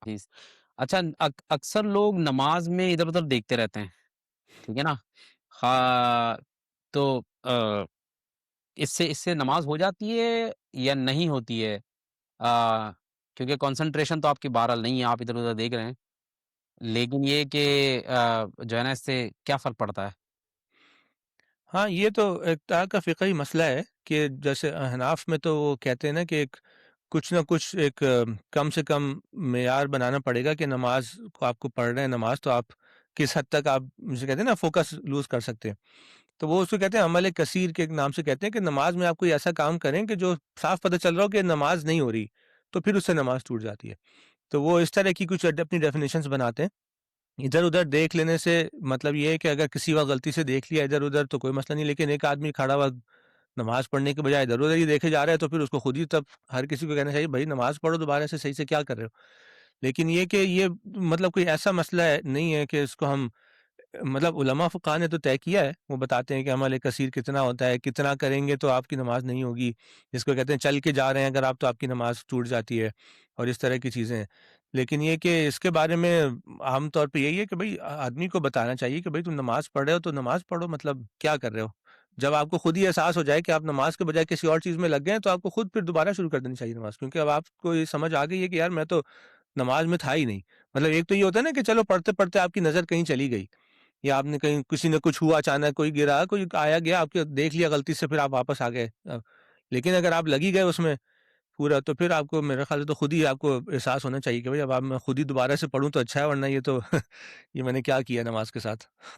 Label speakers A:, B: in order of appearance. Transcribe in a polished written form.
A: حدیث۔ اچھا، اکثر لوگ نماز میں ادھر ادھر دیکھتے رہتے ہیں، ٹھیک ہے نا؟ خواہ تو اس سے نماز ہو جاتی ہے یا نہیں ہوتی ہے؟ کیونکہ کنسنٹریشن تو آپ کی بہرحال نہیں ہے، آپ ادھر ادھر دیکھ رہے ہیں، لیکن یہ کہ جو ہے نا اس سے کیا فرق پڑتا ہے؟
B: ہاں، یہ تو ایک طرح کا فقہی مسئلہ ہے کہ جیسے احناف میں تو وہ کہتے ہیں نا کہ ایک کچھ نہ کچھ ایک کم سے کم معیار بنانا پڑے گا کہ نماز کو آپ کو پڑھ رہے ہیں نماز تو آپ کس حد تک آپ جسے کہتے ہیں نا فوکس لوز کر سکتے ہیں. تو وہ اس کو کہتے ہیں عمل کثیر کے نام سے کہتے ہیں کہ نماز میں آپ کوئی ایسا کام کریں کہ جو صاف پتہ چل رہا ہو کہ نماز نہیں ہو رہی تو پھر اس سے نماز ٹوٹ جاتی ہے. تو وہ اس طرح کی کچھ اپنی ڈیفینیشنز بناتے ہیں. ادھر ادھر دیکھ لینے سے مطلب یہ ہے کہ اگر کسی وقت غلطی سے دیکھ لیا ادھر ادھر تو کوئی مسئلہ نہیں، لیکن ایک آدمی کھڑا ہوا نماز پڑھنے کے بجائے ادھر ادھر ہی دیکھے جا رہا ہے تو پھر اس کو خود ہی تب ہر کسی کو کہنا چاہیے بھائی نماز پڑھو دوبارہ سے صحیح سے کیا کر رہے ہو. لیکن یہ کہ یہ مطلب کوئی ایسا مسئلہ نہیں ہے کہ اس کو ہم مطلب علماء فقہ نے تو طے کیا ہے، وہ بتاتے ہیں کہ عمل کثیر کتنا ہوتا ہے، کتنا کریں گے تو آپ کی نماز نہیں ہوگی، جس کو کہتے ہیں چل کے جا رہے ہیں اگر آپ تو آپ کی نماز ٹوٹ جاتی ہے اور اس طرح کی چیزیں ہیں. لیکن یہ کہ اس کے بارے میں عام طور پہ یہی ہے کہ بھائی آدمی کو بتانا چاہیے کہ بھائی تم نماز پڑھ رہے ہو تو نماز پڑھو، مطلب کیا کر رہے ہو. جب آپ کو خود ہی احساس ہو جائے کہ آپ نماز کے بجائے کسی اور چیز میں لگ گئے ہیں تو آپ کو خود پھر دوبارہ شروع کر دینی چاہیے نماز، کیونکہ اب آپ کو یہ سمجھ آ گئی ہے کہ یار میں تو نماز میں تھا ہی نہیں. مطلب ایک تو یہ ہوتا ہے نا کہ چلو پڑھتے پڑھتے آپ کی نظر کہیں چلی گئی یا آپ نے کہیں کسی نے کچھ ہوا اچانک، کوئی گرا، کوئی آیا گیا، آپ کے دیکھ لیا غلطی سے، پھر آپ واپس آ گئے. لیکن اگر آپ لگی گئے اس میں پورا تو پھر آپ کو میرے خیال سے تو خود ہی آپ کو احساس ہونا چاہیے کہ بھائی اب آپ میں خود ہی دوبارہ سے پڑھوں تو اچھا ہے، ورنہ یہ تو یہ میں نے کیا کیا نماز کے ساتھ.